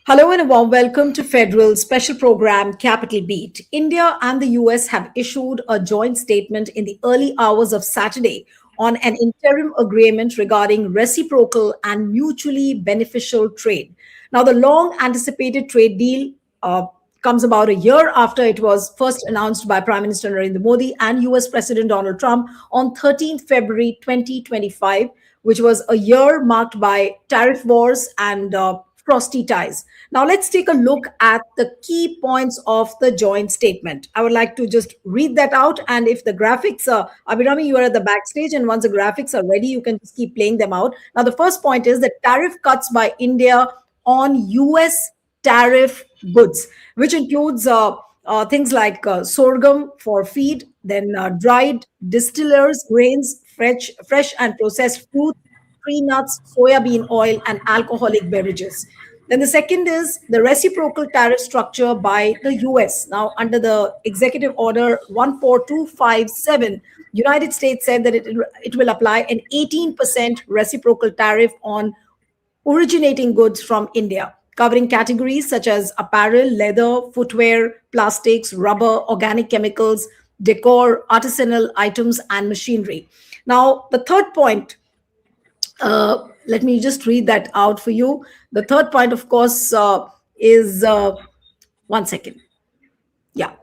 Hello and a warm welcome to Federal Special Program Capital Beat. India and the US have issued a joint statement in the early hours of Saturday on an interim agreement regarding reciprocal and mutually beneficial trade. Now, the long anticipated trade deal comes about a year after it was first announced by Prime Minister Narendra Modi and US President Donald Trump on 13th February 2025, which was a year marked by tariff wars and frosty ties. Now, let's take a look at the key points of the joint statement. I would like to just read that out. And if the graphics are, Abhirami, you are at the backstage, and once the graphics are ready, you can just keep playing them out. Now, the first point is that tariff cuts by India on US tariff goods, which includes things like sorghum for feed, then dried distillers, grains, fresh and processed fruit, tree nuts, soya bean oil, and alcoholic beverages. Then the second is the reciprocal tariff structure by the US. Now, under the Executive Order 14257, United States said that it will apply an 18% reciprocal tariff on originating goods from India, covering categories such as apparel, leather, footwear, plastics, rubber, organic chemicals, decor, artisanal items, and machinery. Now, the third point, let me just read that out for you. The third point, of course, is one second. Yeah,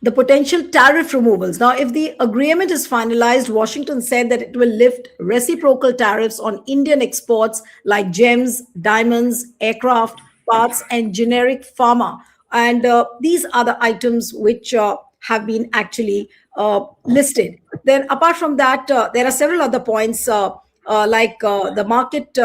the potential tariff removals. Now, if the agreement is finalized, Washington said that it will lift reciprocal tariffs on Indian exports like gems, diamonds, aircraft parts, and generic pharma. And these are the items which have been actually listed. Then, apart from that, there are several other points. Like the market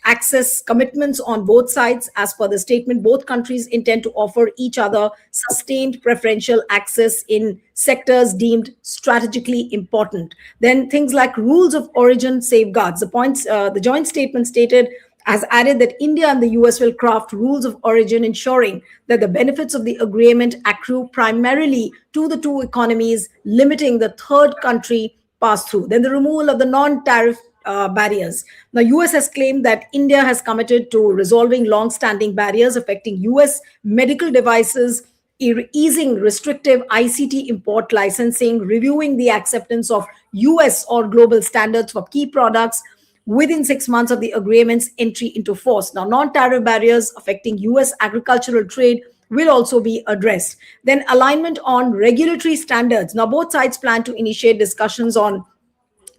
access commitments on both sides. As per the statement, both countries intend to offer each other sustained preferential access in sectors deemed strategically important. Then things like rules of origin safeguards. The joint statement stated has added that India and the US will craft rules of origin ensuring that the benefits of the agreement accrue primarily to the two economies, limiting the third country pass through. Then the removal of the non-tariff barriers. Now, US has claimed that India has committed to resolving long-standing barriers affecting US medical devices, easing restrictive ICT import licensing, reviewing the acceptance of US or global standards for key products within 6 months of the agreement's entry into force. Now, non-tariff barriers affecting US agricultural trade will also be addressed. Then alignment on regulatory standards. Now, both sides plan to initiate discussions on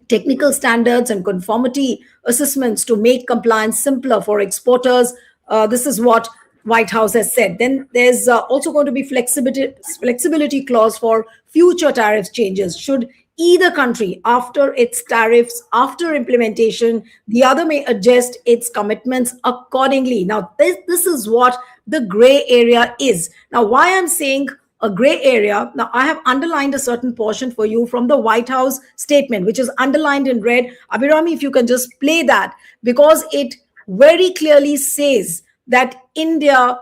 technical standards and conformity assessments to make compliance simpler for exporters. This is what White House has said. Then there's also going to be flexibility clause for future tariff changes. Should either country, after its tariffs, after implementation, the other may adjust its commitments accordingly. Now, this is what the gray area is. Now, why I'm saying a gray area. Now, I have underlined a certain portion for you from the White House statement, which is underlined in red. Abhirami, if you can just play that, because it very clearly says that India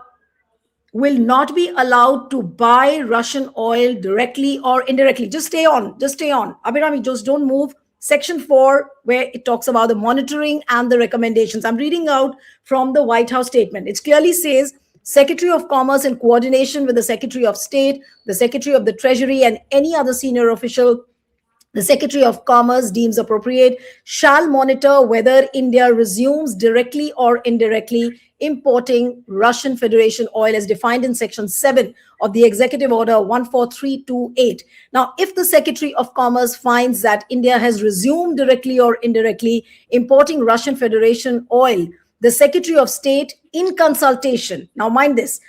will not be allowed to buy Russian oil directly or indirectly. Just stay on. Abhirami, just don't move. Section 4, where it talks about the monitoring and the recommendations. I'm reading out from the White House statement. It clearly says, Secretary of Commerce, in coordination with the Secretary of State, the Secretary of the Treasury, and any other senior official the Secretary of Commerce deems appropriate, shall monitor whether India resumes directly or indirectly importing Russian Federation oil as defined in Section 7 of the Executive Order 14328. Now, if the Secretary of Commerce finds that India has resumed directly or indirectly importing Russian Federation oil, the Secretary of State, in consultation, now mind this,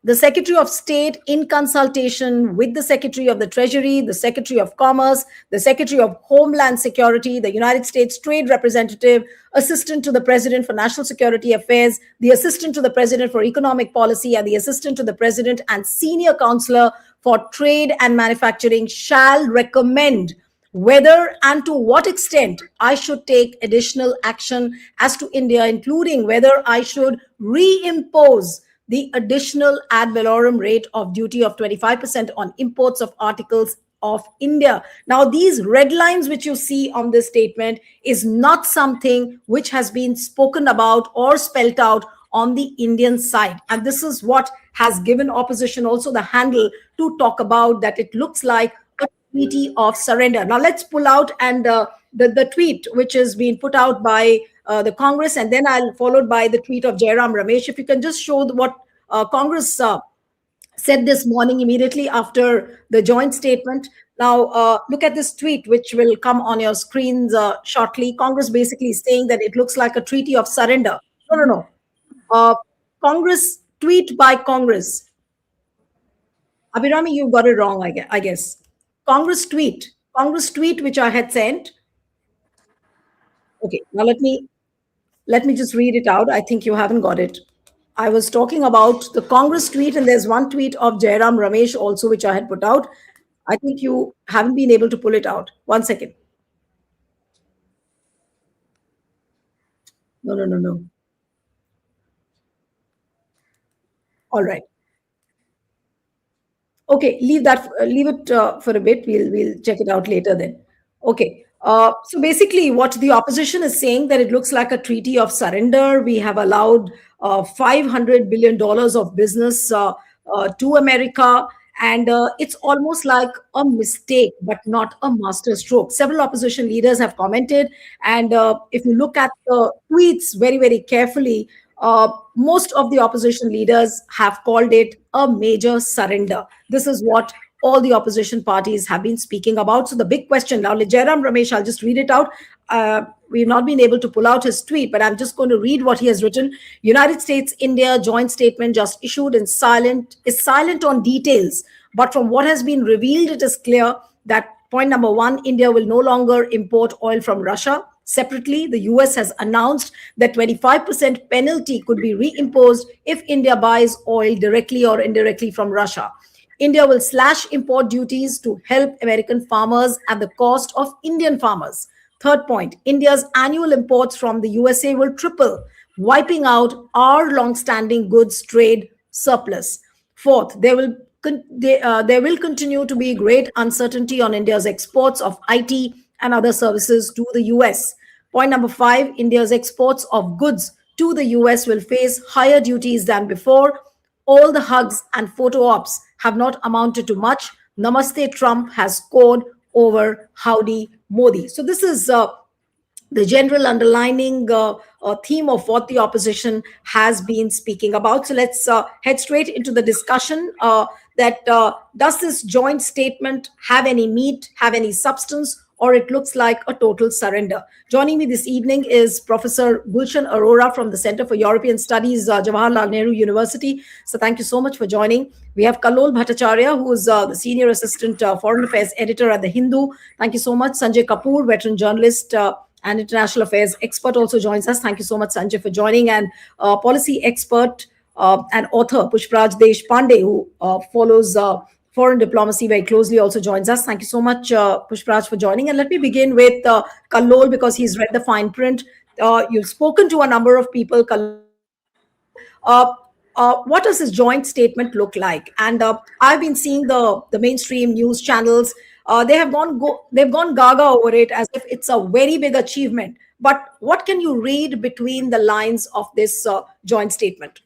the Secretary of State, in consultation with the Secretary of the Treasury, the Secretary of Commerce, the Secretary of Homeland Security, the United States Trade Representative, Assistant to the President for National Security Affairs, the Assistant to the President for Economic Policy, and the Assistant to the President and Senior Counselor for Trade and Manufacturing shall recommend whether and to what extent I should take additional action as to India, including whether I should reimpose the additional ad valorem rate of duty of 25% on imports of articles of India. Now, these red lines which you see on this statement is not something which has been spoken about or spelt out on the Indian side. And this is what has given opposition also the handle to talk about that it looks like a treaty of surrender. Now, let's pull out and the tweet which is being put out by the Congress, and then I'll followed by the tweet of Jairam Ramesh. If you can just show what Congress said this morning immediately after the joint statement. Now, look at this tweet, which will come on your screens shortly. Congress basically saying that it looks like a treaty of surrender. No, no, no. Congress tweet by Congress. Abhirami, you got it wrong, I guess. Congress tweet. Congress tweet, which I had sent. Okay, now let me just read it out. I think you haven't got it. I was talking about the Congress tweet, and there's one tweet of Jairam Ramesh also, which I had put out. I think you haven't been able to pull it out. One second. No, no, no, no. All right. Okay, leave it for a bit. We'll check it out later then. Okay. So basically, what the opposition is saying that it looks like a treaty of surrender. We have allowed $500 billion of business to America, and it's almost like a mistake, but not a master stroke. Several opposition leaders have commented, and if you look at the tweets very, very carefully, most of the opposition leaders have called it a major surrender. This is what all the opposition parties have been speaking about. So the big question now, Jairam Ramesh, I'll just read it out. We've not been able to pull out his tweet, but I'm just going to read what he has written. United States India joint statement just issued is silent on details, but from what has been revealed, it is clear that point number one, India will no longer import oil from Russia. Separately, the US has announced that 25% penalty could be reimposed if India buys oil directly or indirectly from Russia. India will slash import duties to help American farmers at the cost of Indian farmers. Third point, India's annual imports from the USA will triple, wiping out our long-standing goods trade surplus. Fourth, there will continue to be great uncertainty on India's exports of IT and other services to the US. Point number five, India's exports of goods to the US will face higher duties than before. All the hugs and photo ops have not amounted to much. Namaste Trump has scored over Howdy Modi. So this is the general underlining theme of what the opposition has been speaking about. So let's head straight into the discussion does this joint statement have any meat, have any substance, or it looks like a total surrender. Joining me this evening is Professor Gulshan Arora from the Center for European Studies, Jawaharlal Nehru University. So thank you so much for joining. We have Kallol Bhattacharya, who is the Senior Assistant Foreign Affairs Editor at The Hindu. Thank you so much. Sanjay Kapoor, veteran journalist and international affairs expert, also joins us. Thank you so much, Sanjay, for joining. And policy expert and author Pushpraj Deshpande, who follows foreign diplomacy very closely, also joins us. Thank you so much, Pushpraj, for joining. And let me begin with Kallol, because he's read the fine print. You've spoken to a number of people, Kallol. What does this joint statement look like? And I've been seeing the mainstream news channels. They've gone gaga over it as if it's a very big achievement. But what can you read between the lines of this joint statement?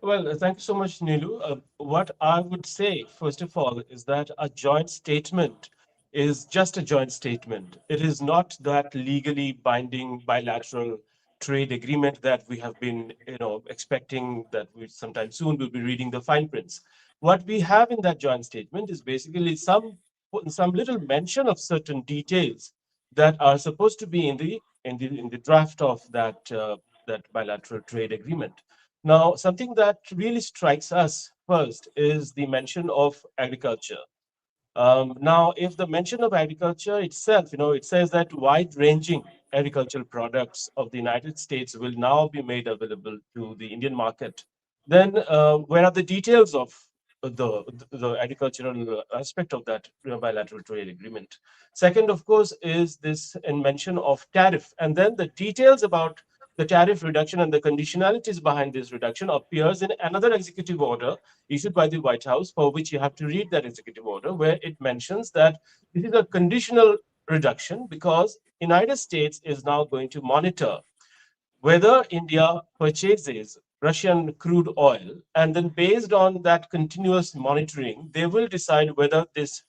Well, thank you so much, Nilu. What I would say, first of all, is that a joint statement is just a joint statement. It is not that legally binding bilateral trade agreement that we have been, expecting that we sometime soon will be reading the fine prints. What we have in that joint statement is basically some little mention of certain details that are supposed to be in the draft of that bilateral trade agreement. Now, something that really strikes us first is the mention of agriculture. Now, if the mention of agriculture itself, it says that wide-ranging agricultural products of the United States will now be made available to the Indian market, then where are the details of the agricultural aspect of that bilateral trade agreement? Second, of course, is this mention of tariff, and then the details about the tariff reduction and the conditionalities behind this reduction appears in another executive order issued by the White House, for which you have to read that executive order, where it mentions that this is a conditional reduction because United States is now going to monitor whether India purchases Russian crude oil, and then based on that continuous monitoring, they will decide whether this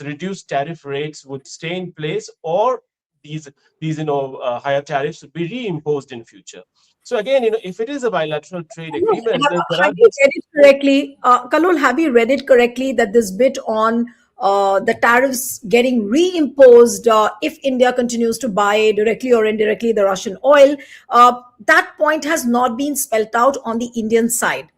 reduced tariff rates would stay in place or these higher tariffs would be reimposed in future. So again, if it is a bilateral trade Kalol, agreement, then there have are you these. read it correctly? Kalol, have you read it correctly that this bit on the tariffs getting reimposed if India continues to buy directly or indirectly the Russian oil, that point has not been spelt out on the Indian side.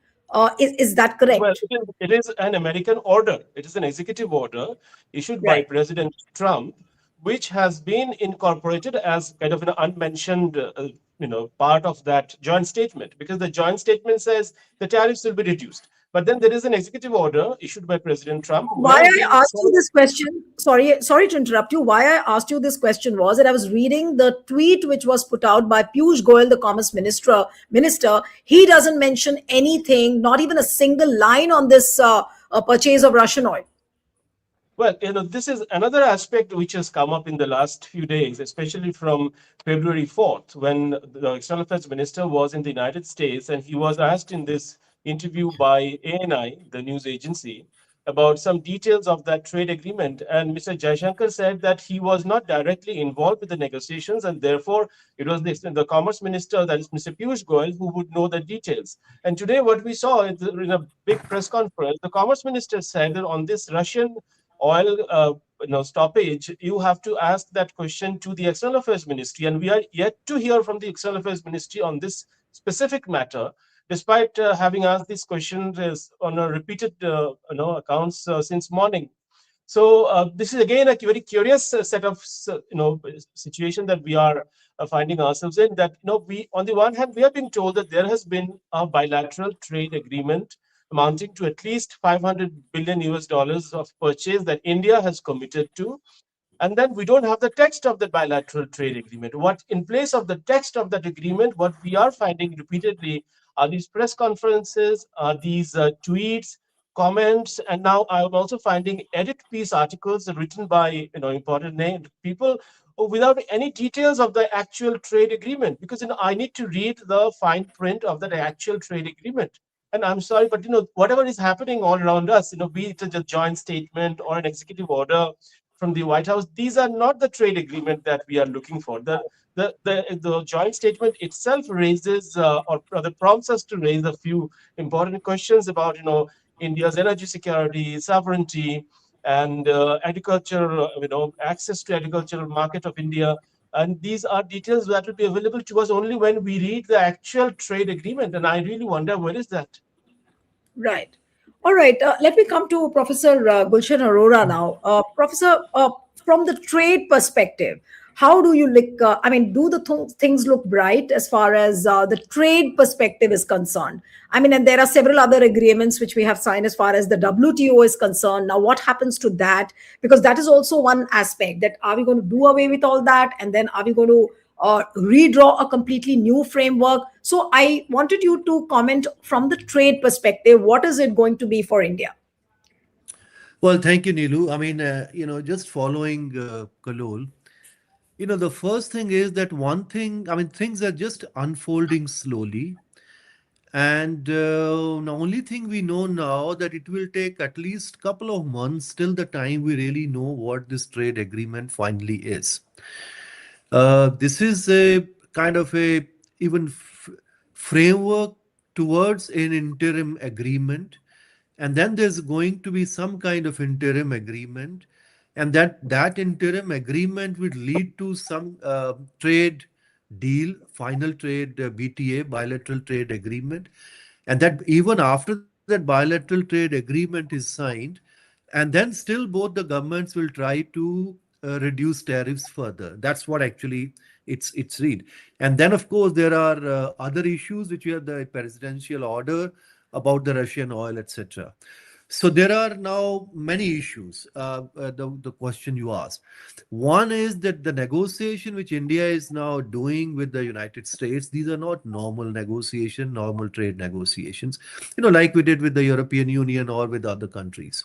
Is that Well, correct? it is an American order. It is an executive order issued by Right. President Trump, which has been incorporated as kind of an unmentioned, part of that joint statement, because the joint statement says the tariffs will be reduced. But then there is an executive order issued by President Trump Why where he I asked you says, this question, sorry to interrupt you. Why I asked you this question was that I was reading the tweet which was put out by Piyush Goyal, the Commerce Minister. He doesn't mention anything, not even a single line on this purchase of Russian oil. well, this is another aspect which has come up in the last few days, especially from February 4th, when the External Affairs Minister was in the United States and he was asked in this interview by ANI, the news agency, about some details of that trade agreement. And Mr. Jaishankar said that he was not directly involved with the negotiations, and therefore it was the Commerce Minister, that is Mr. Piyush Goyal, who would know the details. And today, what we saw is in a big press conference, the Commerce Minister said that on this Russian oil stoppage, you have to ask that question to the External Affairs Ministry, and we are yet to hear from the External Affairs Ministry on this specific matter, despite having asked these questions on a repeated accounts since morning. So this is again a very curious set of situation that we are finding ourselves in. That we, on the one hand, we are being told that there has been a bilateral trade agreement amounting to at least 500 billion US dollars of purchase that India has committed to. And then we don't have the text of the bilateral trade agreement. What in place of the text of that agreement, what we are finding repeatedly are these press conferences, are these tweets, comments, and now I'm also finding edit piece articles written by important named people without any details of the actual trade agreement, because I need to read the fine print of that actual trade agreement. And I'm sorry, but whatever is happening all around us, be it a joint statement or an executive order from the White House, these are not the trade agreement that we are looking for. The joint statement itself raises or rather prompts us to raise a few important questions about India's energy security, sovereignty, and agriculture, access to agricultural market of India. And these are details that will be available to us only when we read the actual trade agreement. And I really wonder, where is that? Right. All right. Let me come to Professor Gulshan Arora now. Professor, from the trade perspective, how do you look? I mean, do the things look bright as far as the trade perspective is concerned? I mean, and there are several other agreements which we have signed as far as the WTO is concerned. Now, what happens to that? Because that is also one aspect, that are we going to do away with all that? And then are we going to redraw a completely new framework? So I wanted you to comment from the trade perspective. What is it going to be for India? Well, thank you, Nilu. I mean, just following Kalol, the first thing is that one thing, I mean, things are just unfolding slowly. And the only thing we know now that it will take at least couple of months till the time we really know what this trade agreement finally is. This is a kind of a even framework towards an interim agreement, and then there's going to be some kind of interim agreement, and that interim agreement would lead to some trade deal, final trade BTA, bilateral trade agreement, and that even after that bilateral trade agreement is signed, and then still both the governments will try to reduce tariffs further. That's what actually it's read. And then of course there are other issues which we have the presidential order about the Russian oil, etc. So there are now many issues. The question you asked, one is that the negotiation which India is now doing with the United States, these are not normal negotiation, normal trade negotiations. Like we did with the European Union or with other countries.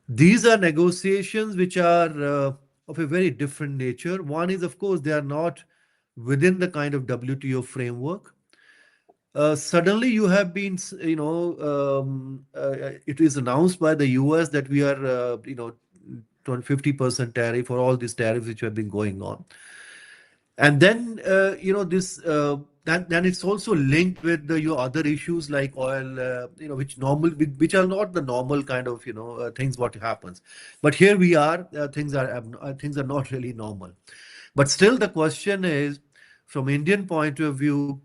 These are negotiations which are of a very different nature. One is, of course, they are not within the kind of WTO framework. Suddenly you have been, it is announced by the US that we are, 50% tariff for all these tariffs which have been going on. And then, this, then it's also linked with your other issues like oil, which are not the normal kind of, things what happens. But here we are, things are not really normal. But still the question is, from Indian point of view,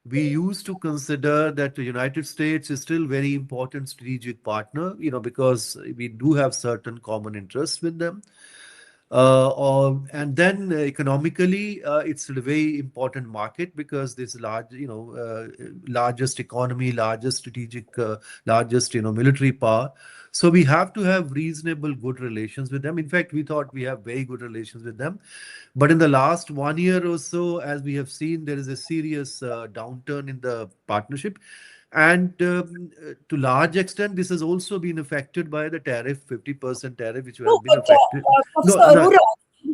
we used to consider that the United States is still very important strategic partner, because we do have certain common interests with them. And then economically, it's a very important market because this large, largest economy, largest strategic, largest, military power. So we have to have reasonable good relations with them. In fact, we thought we have very good relations with them. But in the last 1 year or so, as we have seen, there is a serious downturn in the partnership. And to large extent, this has also been affected by the tariff, 50% tariff, which has No, been but affected. No, Professor no, Arora,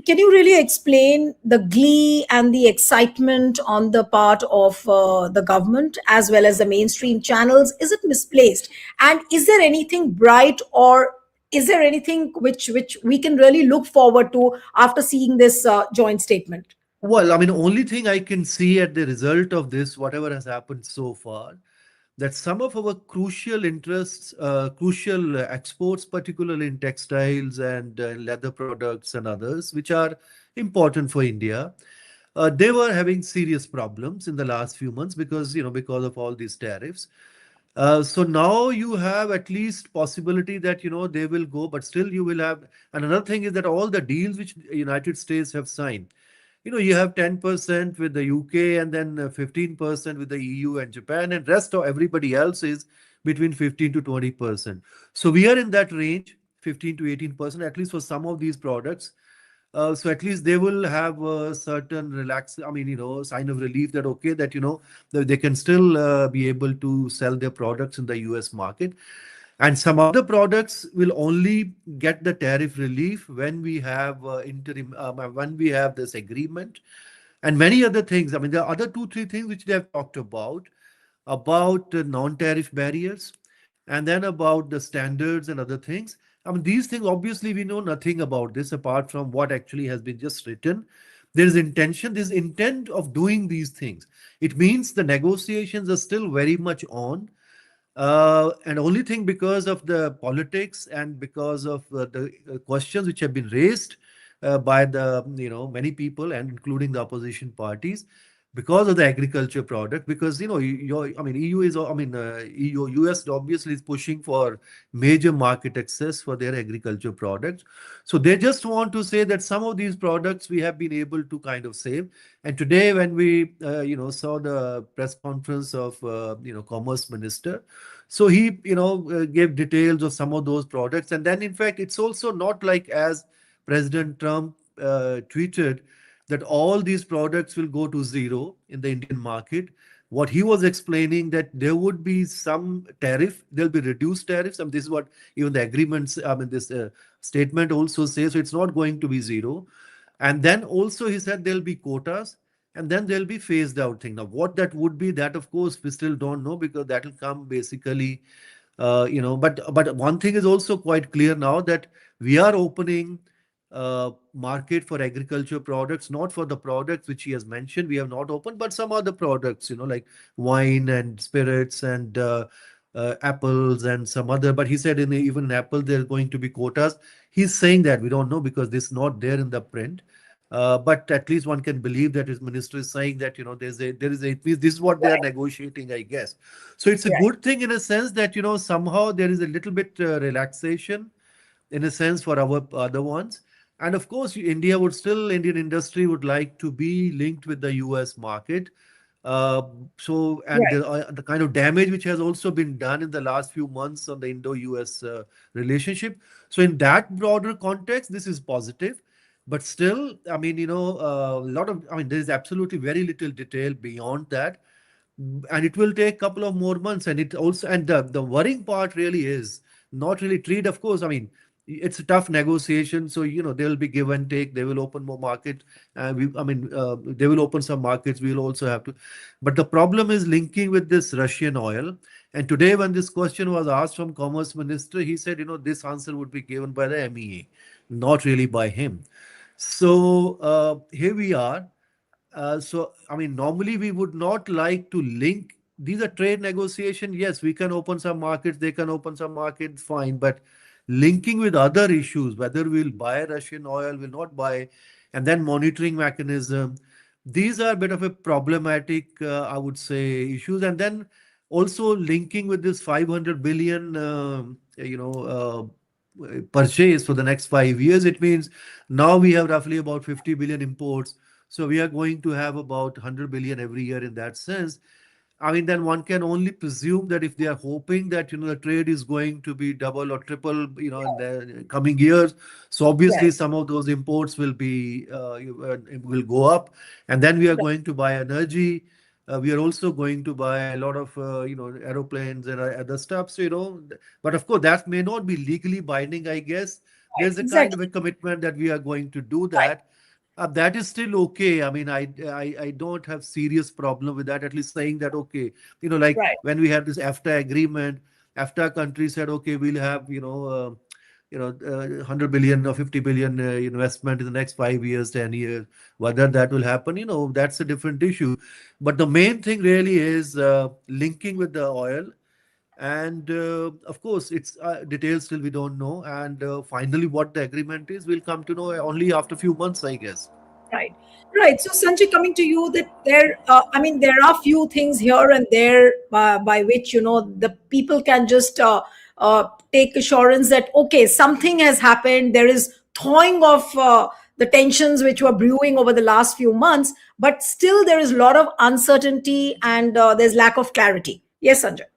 can you really explain the glee and the excitement on the part of the government as well as the mainstream channels? Is it misplaced? And is there anything bright, or is there anything which we can really look forward to after seeing this joint statement? well, I mean, only thing I can see at the result of this, whatever has happened so far, that some of our crucial interests, crucial exports, particularly in textiles and leather products and others, which are important for India, they were having serious problems in the last few months because of all these tariffs. So now you have at least possibility that they will go, but still you will have. And another thing is that all the deals which United States have signed, you have 10% with the UK and then 15% with the EU and Japan, and rest of everybody else is between 15 to 20%. So we are in that range, 15 to 18%, at least for some of these products. So at least they will have a certain sign of relief that okay, that that they can still be able to sell their products in the US market. And some other products will only get the tariff relief when we have when we have this agreement, and many other things. I mean, there are other two, three things which they have talked about non-tariff barriers, and then about the standards and other things. I mean, these things, obviously, we know nothing about this apart from what actually has been just written. There is intention, this intent of doing these things. It means the negotiations are still very much on. And only thing because of the politics and because of the questions which have been raised by the many people and including the opposition parties, because of the agriculture product, because I mean EU is I mean EU US obviously is pushing for major market access for their agriculture products. So they just want to say that some of these products we have been able to kind of save. And today when we saw the press conference of commerce minister, so he gave details of some of those products. And then in fact it's also not like as President Trump tweeted that all these products will go to zero in the Indian market. What he was explaining, that there would be some tariff, there'll be reduced tariffs. I mean, this is what even the agreements, I mean, this statement also says. So it's not going to be zero. And then also he said there'll be quotas, and then there'll be phased out thing. Now, what that would be, that of course we still don't know, because that will come basically, but one thing is also quite clear now, that we are opening market for agriculture products, not for the products which he has mentioned. We have not opened, but some other products, like wine and spirits and apples and some other. But he said even Apple, there's going to be quotas. He's saying that we don't know because this is not there in the print. But at least one can believe that his minister is saying that this is what they are Right, negotiating, I guess. So it's a right. good thing in a sense that somehow there is a little bit relaxation in a sense for our other ones. And of course, Indian industry would like to be linked with the US market. Uh, so, and Right. the kind of damage which has also been done in the last few months on the Indo-US relationship. So, in that broader context, this is positive. But still, I mean, a lot of, I mean, there is absolutely very little detail beyond that, and it will take a couple of more months. And it also, and the worrying part really is not really trade, of course. I mean, it's a tough negotiation, so there will be give and take. They will open more market, and they will open some markets, we will also have to. But the problem is linking with this Russian oil. And today, when this question was asked from Commerce Minister, he said, this answer would be given by the MEA, not really by him. So here we are. So, I mean, normally we would not like to link. These are trade negotiation. Yes, we can open some markets, they can open some markets, fine. But linking with other issues, whether we'll buy Russian oil, will not buy, and then monitoring mechanism, these are a bit of a problematic, I would say, issues. And then also linking with this 500 billion, purchase for the next 5 years. It means now we have roughly about 50 billion imports, so we are going to have about 100 billion every year in that sense. I mean, then one can only presume that if they are hoping that the trade is going to be double or triple, in the coming years, so obviously Right. some of those imports will go up, and then we are Right. going to buy energy. We are also going to buy a lot of aeroplanes and other stuff. So but of course that may not be legally binding. I guess Right. there's a kind of a Exactly. commitment that we are going to do Right. that. That is still okay. I mean, I don't have serious problem with that. At least saying that okay, like Right. when we had this AFTA agreement, AFTA countries said okay, we'll have 100 billion or 50 billion investment in the next 5 years, 10 years. Whether that will happen, that's a different issue. But the main thing really is linking with the oil. And of course, it's details still we don't know. And finally, what the agreement is, we'll come to know only after a few months, I guess. Right. Right. So, Sanjay, coming to you, that I mean, there are few things here and there by which, the people can just take assurance that, okay, something has happened. There is thawing of the tensions which were brewing over the last few months, but still there is a lot of uncertainty and there's lack of clarity. Yes, Sanjay.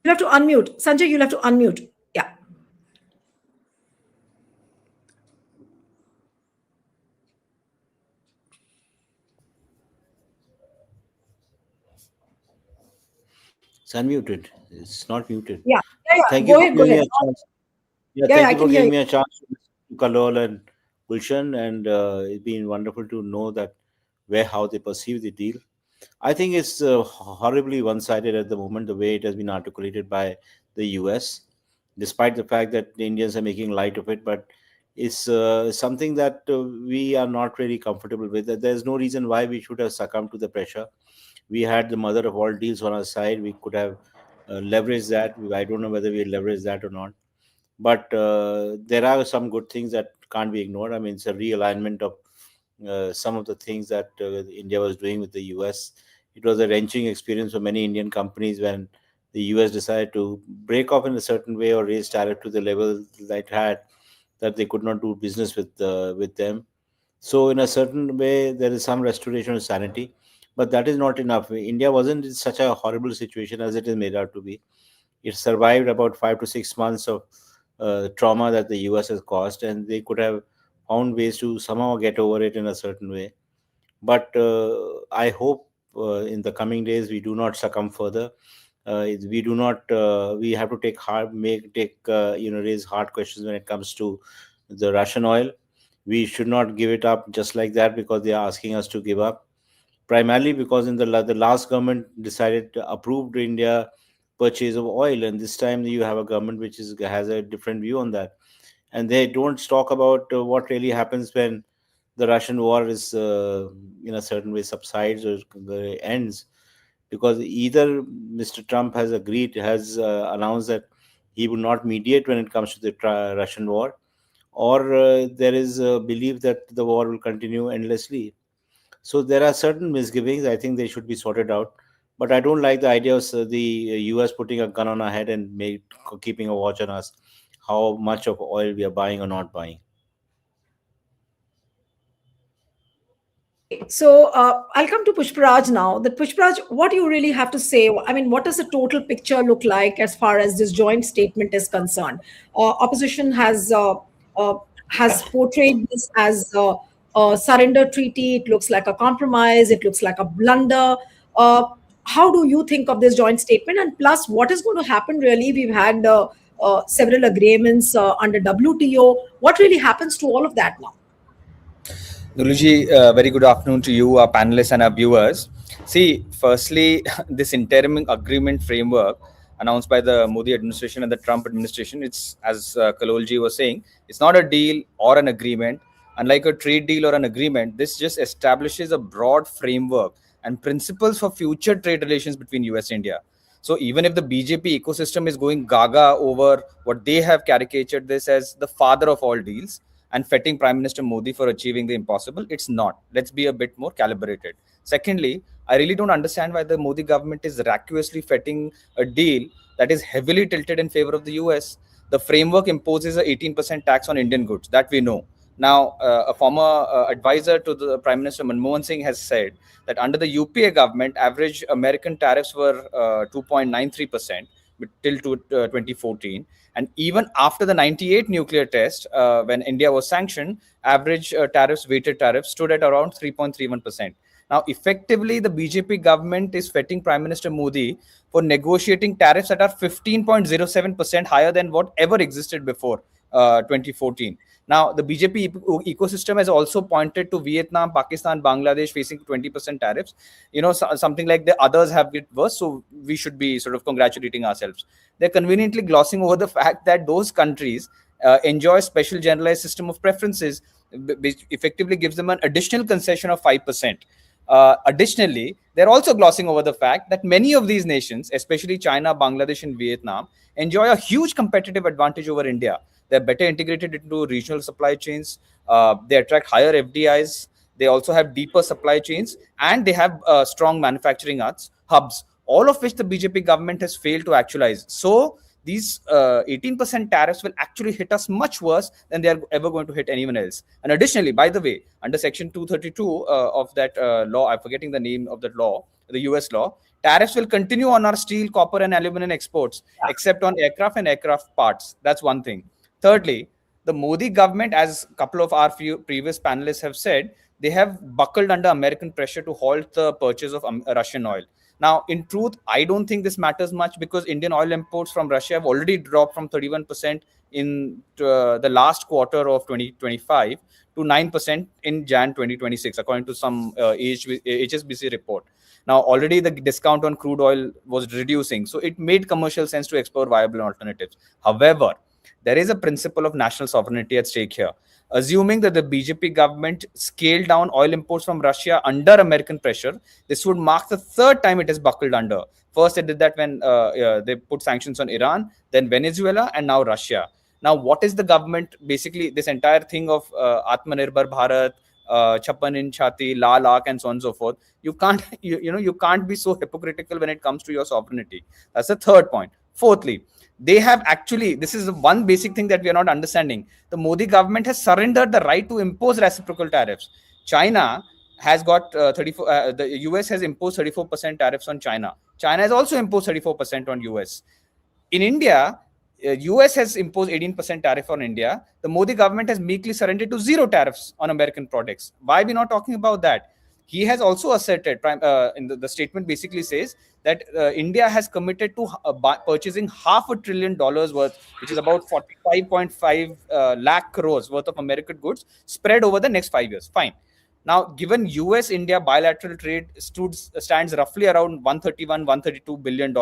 You'll have to unmute. Sanjay, you'll have to unmute. Yeah. It's unmuted. It's not muted. Yeah. Yeah. Yeah. Thank you Go for ahead. Go giving me ahead. a chance. Yeah, Yeah. Yeah. thank I you for can hear giving you. me a chance to listen to Kalol and Gulshan, and it's been wonderful to know that where how they perceive the deal. I think it's horribly one-sided at the moment, the way it has been articulated by the US, despite the fact that the Indians are making light of it. But it's something that we are not really comfortable with. There's no reason why we should have succumbed to the pressure. We had the mother of all deals on our side. We could have leveraged that. I don't know whether we leveraged that or not. But there are some good things that can't be ignored. I mean, it's a realignment of some of the things that India was doing with the US. It was a wrenching experience for many Indian companies when the US decided to break off in a certain way or raise tariff to the level that it had, that they could not do business with them. So, in a certain way, there is some restoration of sanity, but that is not enough. India wasn't in such a horrible situation as it is made out to be. It survived about 5 to 6 months of trauma that the US has caused, and they could have found ways to somehow get over it in a certain way. But I hope in the coming days we do not succumb further. We do not. We have to take hard, make take raise hard questions when it comes to the Russian oil. We should not give it up just like that because they are asking us to give up. Primarily because in the last government decided to approve India purchase of oil, and this time you have a government which has a different view on that, and they don't talk about what really happens when the Russian war is in a certain way subsides or ends, because either Mr. Trump has announced that he will not mediate when it comes to the Russian war, or there is a belief that the war will continue endlessly. So there are certain misgivings. I think they should be sorted out. But I don't like the idea of the US putting a gun on our head and keeping a watch on us, how much of oil we are buying or not buying. So I'll come to Pushparaj now. That Pushparaj, what do you really have to say? I mean, what does the total picture look like as far as this joint statement is concerned? Opposition uh, has portrayed this as a surrender treaty. It looks like a compromise. It looks like a blunder. Uh, how do you think of this joint statement? And plus, what is going to happen? Really, we've had several agreements under WTO. What really happens to all of that now? Nuluji, very good afternoon to you, our panelists and our viewers. See, firstly, this interim agreement framework announced by the Modi administration and the Trump administration, it's, as Kalolji was saying, it's not a deal or an agreement. Unlike a trade deal or an agreement, this just establishes a broad framework and principles for future trade relations between US and India. So even if the BJP ecosystem is going gaga over what they have caricatured this as the father of all deals, and fetting Prime Minister Modi for achieving the impossible, it's not. Let's be a bit more calibrated. Secondly, I really don't understand why the Modi government is vacuously fetting a deal that is heavily tilted in favor of the US. The framework imposes a 18% tax on Indian goods, that we know. Now, a former advisor to the Prime Minister Manmohan Singh has said that under the UPA government, average American tariffs were 2.93% till 2014. And even after the 98 nuclear test, when India was sanctioned, average weighted tariffs stood at around 3.31%. Now, effectively, the BJP government is fetting Prime Minister Modi for negotiating tariffs that are 15.07% higher than whatever existed before 2014. Now, the BJP ecosystem has also pointed to Vietnam, Pakistan, Bangladesh facing 20% tariffs. Something like the others have it worse, so we should be sort of congratulating ourselves. They're conveniently glossing over the fact that those countries enjoy a special generalized system of preferences, which effectively gives them an additional concession of 5%. Additionally, they're also glossing over the fact that many of these nations, especially China, Bangladesh, and Vietnam, enjoy a huge competitive advantage over India. They're better integrated into regional supply chains. They attract higher FDIs. They also have deeper supply chains, and they have strong manufacturing hubs, all of which the BJP government has failed to actualize. So these 18% tariffs will actually hit us much worse than they are ever going to hit anyone else. And additionally, by the way, under Section 232 of that law, I'm forgetting the name of that law, the US law, tariffs will continue on our steel, copper, and aluminum exports, except on aircraft and aircraft parts. That's one thing. Thirdly, the Modi government, as a couple of our previous panelists have said, they have buckled under American pressure to halt the purchase of Russian oil. Now, in truth, I don't think this matters much because Indian oil imports from Russia have already dropped from 31% in the last quarter of 2025 to 9% in Jan 2026, according to some HSBC report. Now, already the discount on crude oil was reducing, so it made commercial sense to explore viable alternatives. However, there is a principle of national sovereignty at stake here. Assuming that the BJP government scaled down oil imports from Russia under American pressure, this would mark the third time it has buckled under. First, they did that when they put sanctions on Iran, then Venezuela, and now Russia. Now, what is the government, basically this entire thing of Atmanirbhar Bharat, Chappan in Chhati, Lal Aakh, and so on and so forth? You can't, you can't be so hypocritical when it comes to your sovereignty. That's the third point. Fourthly, they have actually, this is one basic thing that we are not understanding. The Modi government has surrendered the right to impose reciprocal tariffs. China has got the US has imposed 34% tariffs on China. China has also imposed 34% on US. In India, US has imposed 18% tariff on India. The Modi government has meekly surrendered to zero tariffs on American products. Why are we not talking about that? He has also asserted, in the statement basically says that India has committed to purchasing $500 billion worth, which is about 45.5 lakh crores worth of American goods spread over the next 5 years. Fine. Now, given US-India bilateral trade stands roughly around $132 billion,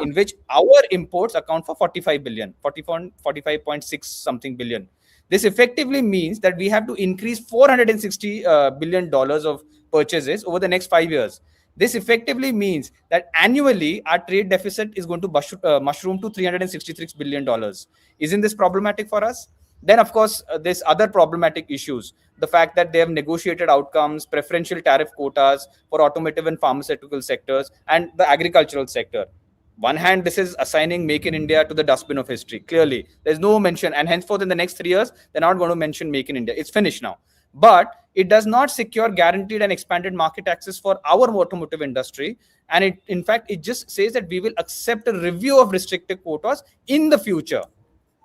in which our imports account for 45.6 something billion. This effectively means that we have to increase $460 billion of purchases over the next 5 years. This effectively means that annually our trade deficit is going to mushroom to $366 billion. Isn't this problematic for us? Then, of course, there's other problematic issues. The fact that they have negotiated outcomes, preferential tariff quotas for automotive and pharmaceutical sectors, and the agricultural sector. One hand, this is assigning Make in India to the dustbin of history. Clearly, there's no mention, and henceforth in the next 3 years, they're not going to mention Make in India. It's finished now. but it does not secure guaranteed and expanded market access for our automotive industry. And it, in fact, it just says that we will accept a review of restricted quotas in the future,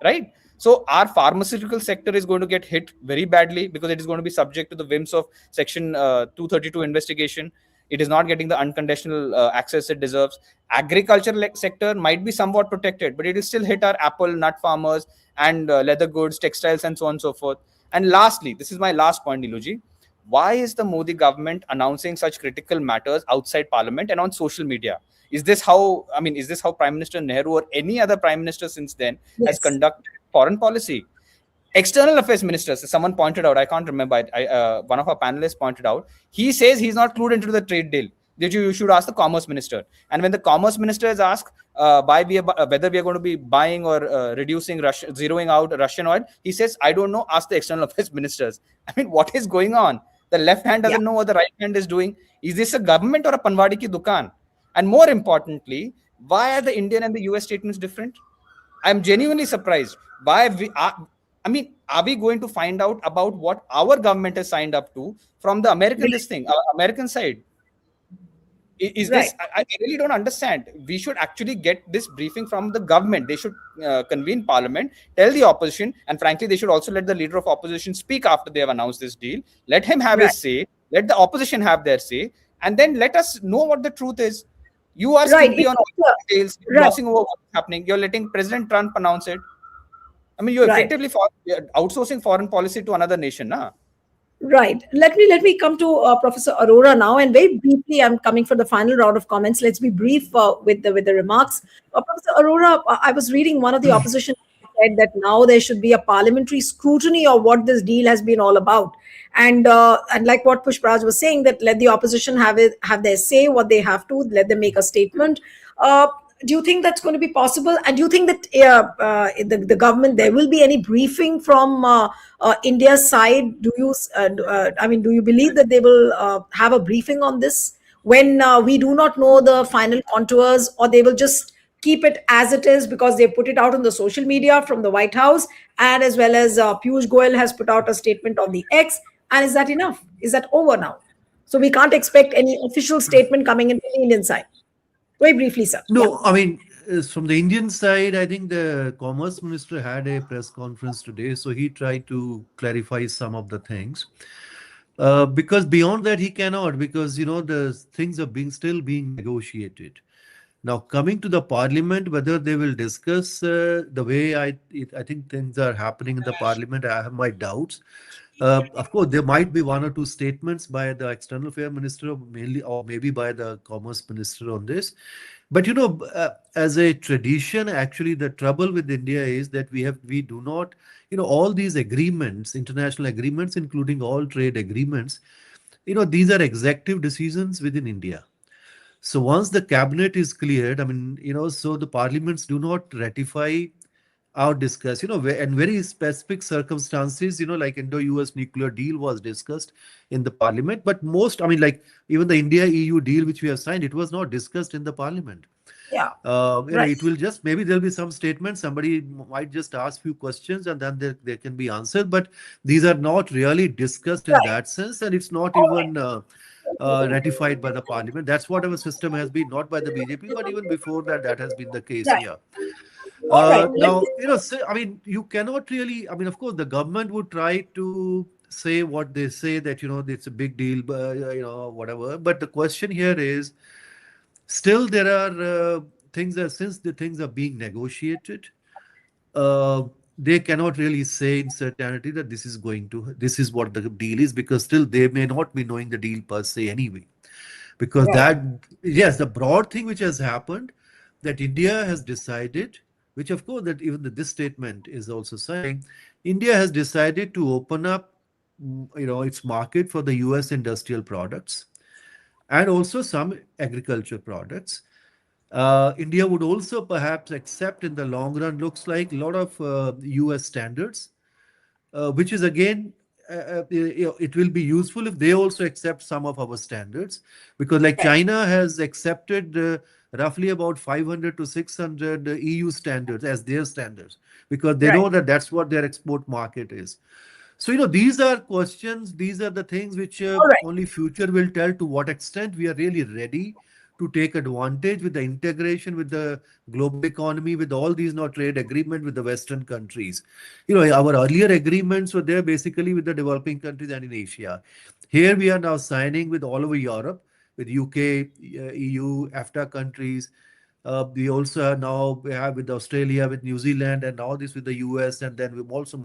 right? So our pharmaceutical sector is going to get hit very badly because it is going to be subject to the whims of Section 232 investigation. It is not getting the unconditional access it deserves. Agriculture sector might be somewhat protected, but it will still hit our apple, nut farmers, and leather goods, textiles, and so on and so forth. And lastly, this is my last point, Niluji. Why is the Modi government announcing such critical matters outside parliament and on social media? Is this how, I mean, is this how Prime Minister Nehru or any other prime minister since then has Yes. conducted foreign policy? External affairs ministers, someone pointed out, I can't remember, one of our panelists pointed out, he says he's not clued into the trade deal. That you should ask the commerce minister. And when the commerce minister is asked whether we are going to be buying or reducing zeroing out Russian oil, he says, I don't know, ask the external affairs ministers. I mean, what is going on? The left hand doesn't know what the right hand is doing. Is this a government or a panwadi ki dukan? And more importantly, why are the Indian and the US statements different? I'm genuinely surprised. Why we are, I mean, are we going to find out about what our government has signed up to from the American American side? Is Right. this? I really don't understand. We should actually get this briefing from the government. They should convene parliament, tell the opposition, and frankly, they should also let the leader of opposition speak after they have announced this deal. Let him have Right. his say. Let the opposition have their say, and then let us know what the truth is. You are Right. skimpy on all the details, Right. glossing over what's happening. You're letting President Trump announce it. I mean, you're Right. effectively outsourcing foreign policy to another nation, na? Right. Let me come to Professor Arora now, and very briefly, I'm coming for the final round of comments. Let's be brief with the remarks. Professor Arora, I was reading one of the opposition said that now there should be a parliamentary scrutiny of what this deal has been all about, and like what Pushpraj was saying, that let the opposition have their say, what they have to, let them make a statement. Do you think that's going to be possible? And do you think that the government, there will be any briefing from India's side? Do you believe that they will have a briefing on this when we do not know the final contours, or they will just keep it as it is because they put it out on the social media from the White House, and as well as Piyush Goyal has put out a statement on the X? And is that enough? Is that over now? So we can't expect any official statement coming in from the Indian side. Very briefly, sir. Yeah. No, I mean, from the Indian side, I think the Commerce Minister had a press conference today, so he tried to clarify some of the things. Because beyond that, he cannot, because the things are still being negotiated. Now, coming to the Parliament, whether they will discuss the way I think things are happening in the Parliament, I have my doubts. Of course, there might be one or two statements by the External Affairs Minister, mainly, or maybe by the Commerce Minister on this. But as a tradition, actually, the trouble with India is that we do not, all these agreements, international agreements, including all trade agreements, these are executive decisions within India. So once the cabinet is cleared, I mean, so the parliaments do not ratify or discuss, and very specific circumstances, like Indo-US nuclear deal was discussed in the parliament. But most, I mean, like even the India-EU deal, which we have signed, it was not discussed in the parliament. Yeah. Right. It will just, maybe there'll be some statements, somebody might just ask few questions and then they can be answered. But these are not really discussed in that sense, and it's not even ratified by the parliament. That's what our system has been, not by the BJP, but even before that, that has been the case here. Right. Now, I mean, you cannot really, I mean, of course, the government would try to say what they say, that, it's a big deal, whatever. But the question here is, still there are things that, since the things are being negotiated, they cannot really say in certainty that this is what the deal is, because still they may not be knowing the deal per se anyway. Because yes, the broad thing which has happened, that India has decided, which of course that even this statement is also saying, India has decided to open up, its market for the US industrial products and also some agriculture products. India would also perhaps accept in the long run, looks like, a lot of US standards, which is again, it will be useful if they also accept some of our standards, because like China has accepted roughly about 500 to 600 EU standards as their standards, because they know that that's what their export market is. So, these are questions, these are the things which All right. only future will tell to what extent we are really ready to take advantage with the integration with the global economy, with all these now trade agreement with the Western countries. Our earlier agreements were there basically with the developing countries and in Asia. Here we are now signing with all over Europe, with UK, EU, EFTA countries. We also we have with Australia, with New Zealand, and now this with the US, and then we also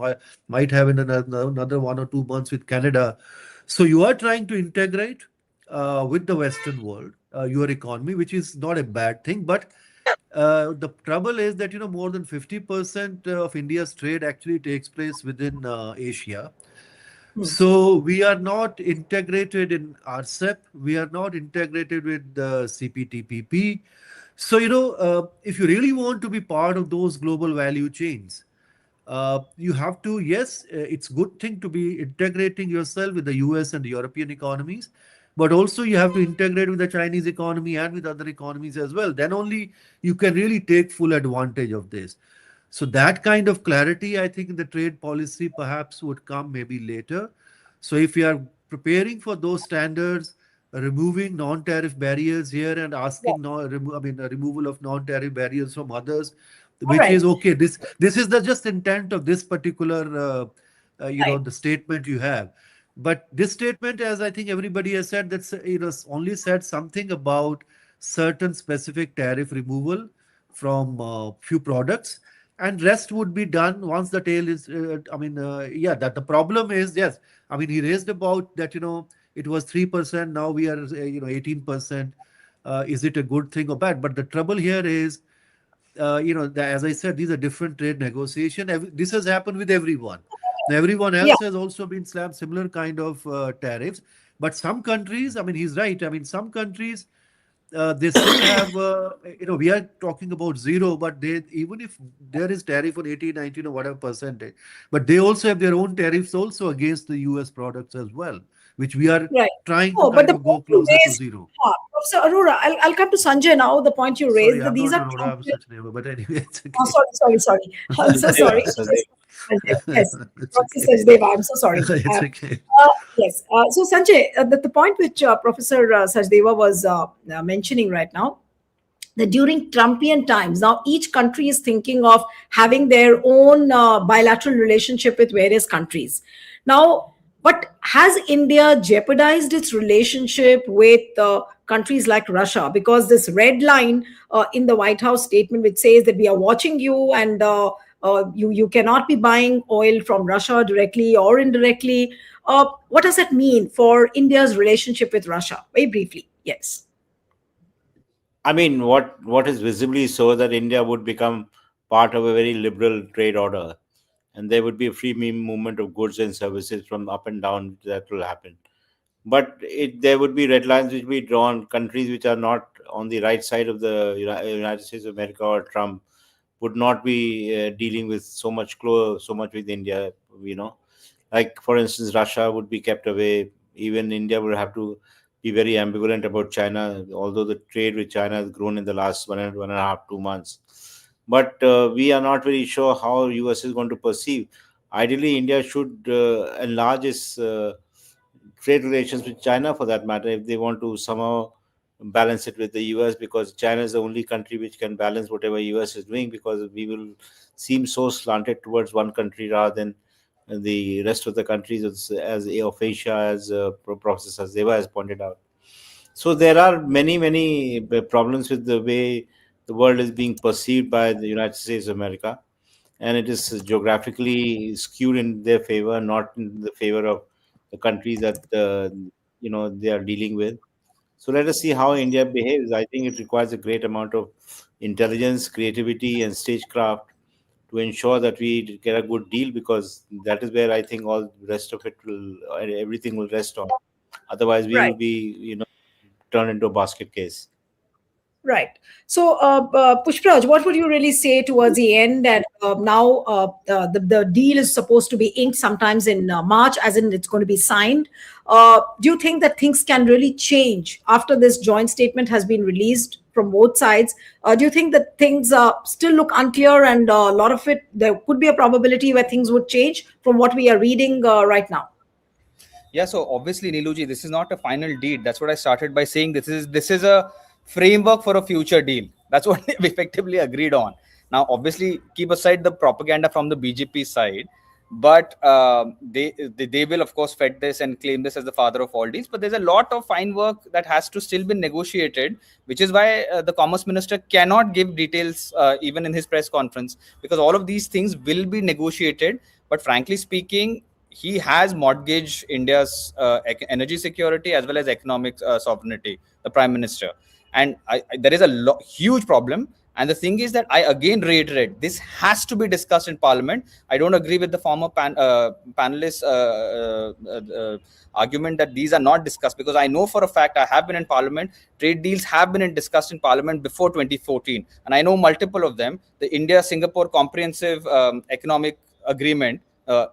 might have in another 1 or 2 months with Canada. So you are trying to integrate with the Western world, your economy, which is not a bad thing. But the trouble is that more than 50% of India's trade actually takes place within Asia. Hmm. So we are not integrated in RCEP. We are not integrated with the CPTPP. So, if you really want to be part of those global value chains, you have to, yes, it's good thing to be integrating yourself with the US and the European economies, but also you have to integrate with the Chinese economy and with other economies as well. Then only you can really take full advantage of this. So that kind of clarity, I think, in the trade policy perhaps would come maybe later. So if we are preparing for those standards, removing non-tariff barriers here and Yeah. asking removal of non-tariff barriers from others, All which right. is okay. This is the just intent of this particular Right. the statement you have. But this statement, as I think everybody has said, that's only said something about certain specific tariff removal from few products, and rest would be done once the tail is yeah, that the problem is, yes, I mean, he raised about that, it was 3%, now we are 18%. Is it a good thing or bad? But the trouble here is, as I said, these are different trade negotiation. This has happened with everyone. Now, everyone Yeah. else has also been slammed similar kind of tariffs. But some countries, I mean, he's right. I mean, some countries, they still have, we are talking about zero, but they, even if there is tariff on 18, 19 or whatever percentage, but they also have their own tariffs also against the US products as well, which we are Right. trying to Oh, but kind the of go point you closer to raised, zero. Professor Arora, I'll come to Sanjay now. The point you Sorry, raised, that I'm these not are Aurora, I'm such neighbor, but anyway, it's Oh, okay. sorry. I'm so Sadheva, sorry. Sadheva. Yes, It's Professor okay. Sajdeva, I'm so sorry. It's okay. Yes. So, Sanjay, the point which Professor Sajdeva was mentioning right now, that during Trumpian times, now each country is thinking of having their own bilateral relationship with various countries. Now, but has India jeopardized its relationship with countries like Russia? Because this red line in the White House statement, which says that we are watching you and you cannot be buying oil from Russia directly or indirectly. What does that mean for India's relationship with Russia? Very briefly, yes. I mean, what is visibly so that India would become part of a very liberal trade order, and there would be a free movement of goods and services from up and down that will happen. But there would be red lines which will be drawn. Countries which are not on the right side of the United States of America or Trump would not be dealing with so much with India. You know, like for instance, Russia would be kept away. Even India would have to be very ambivalent about China, although the trade with China has grown in the last 1.5, 2 months. But we are not very sure how US is going to perceive. Ideally, India should enlarge its trade relations with China, for that matter, if they want to somehow balance it with the US, because China is the only country which can balance whatever US is doing, because we will seem so slanted towards one country rather than the rest of the countries, as of Asia, as Professor Zeva has pointed out. So there are many problems with the way the world is being perceived by the United States of America, and it is geographically skewed in their favor, not in the favor of the countries that they are dealing with. So let us see how India behaves. I think it requires a great amount of intelligence, creativity, and stagecraft to ensure that we get a good deal, because that is where I think all the rest of it will, everything will rest on. Otherwise, we Right. will be, turned into a basket case. Right. So, Pushpraj, what would you really say towards the end? And now the deal is supposed to be inked sometimes in March, as in it's going to be signed. Do you think that things can really change after this joint statement has been released from both sides? Do you think that things still look unclear, and a lot of it, there could be a probability where things would change from what we are reading right now? Yeah, so obviously, Niluji, this is not a final deal. That's what I started by saying. This is a framework for a future deal. That's what we effectively agreed on. Now, obviously, keep aside the propaganda from the BJP side, but they will of course fed this and claim this as the father of all deals. But there's a lot of fine work that has to still be negotiated, which is why the commerce minister cannot give details even in his press conference, because all of these things will be negotiated. But frankly speaking, he has mortgaged India's energy security as well as economic sovereignty, the prime minister. And there is a huge problem. And the thing is that I again reiterate, this has to be discussed in Parliament. I don't agree with the former panelist argument that these are not discussed, because I know for a fact, I have been in Parliament. Trade deals have been discussed in Parliament before 2014. And I know multiple of them. The India-Singapore Comprehensive Economic Agreement,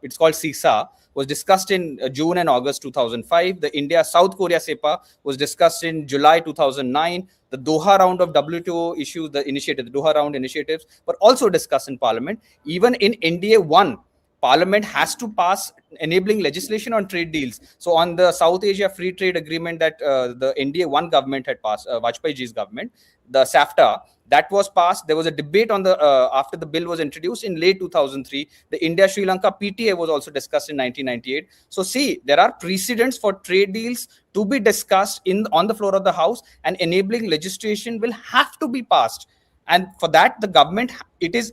it's called CISA, was discussed in June and August 2005. The India-South Korea SEPA was discussed in July 2009. The Doha round of WTO issues, the Doha round initiatives were also discussed in Parliament. Even in NDA 1, Parliament has to pass enabling legislation on trade deals. So on the South Asia Free Trade Agreement that the NDA 1 government had passed, Vajpayee ji's government, the SAFTA, that was passed. There was a debate on the after the bill was introduced in late 2003. The India-Sri Lanka PTA was also discussed in 1998. So see, there are precedents for trade deals to be discussed on the floor of the House, and enabling legislation will have to be passed. And for that, the government, it is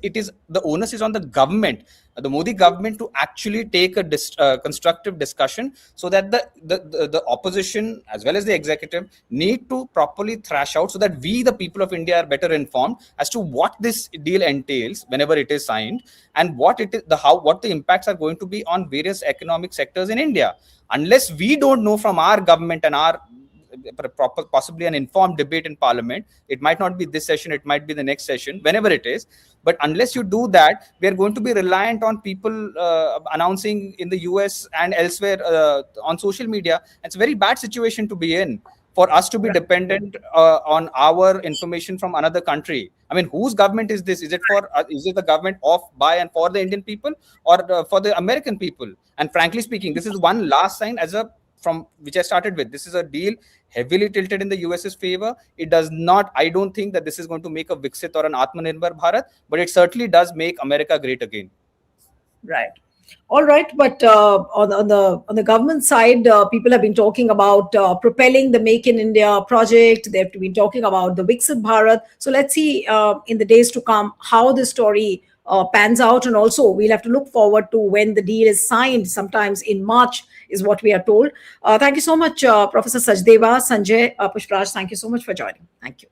the onus is on the government, the Modi government, to actually take a constructive discussion, so that the opposition as well as the executive need to properly thrash out, so that we, the people of India, are better informed as to what this deal entails whenever it is signed, and what it is, what the impacts are going to be on various economic sectors in India. Unless we don't know from our government and our possibly an informed debate in Parliament, it might not be this session, it might be the next session, whenever it is, but unless you do that, we are going to be reliant on people announcing in the US and elsewhere on social media. It's a very bad situation to be in, for us to be dependent on our information from another country. I mean, whose government is this? Is it the government of, by, and for the Indian people, or for the American people? And frankly speaking, this is one last sign from which I started with. This is a deal heavily tilted in the US's favor. It does not, I don't think that this is going to make a Viksit or an Atmanirbhar Bharat, but it certainly does make America great again. Right. All right, but on the government side, people have been talking about propelling the Make in India project. They've been talking about the Viksit Bharat. So let's see in the days to come how this story pans out, and also we'll have to look forward to when the deal is signed. Sometimes in March is what we are told. Thank you so much, Professor Sachdeva, Sanjay, Pushpraj. Thank you so much for joining. Thank you.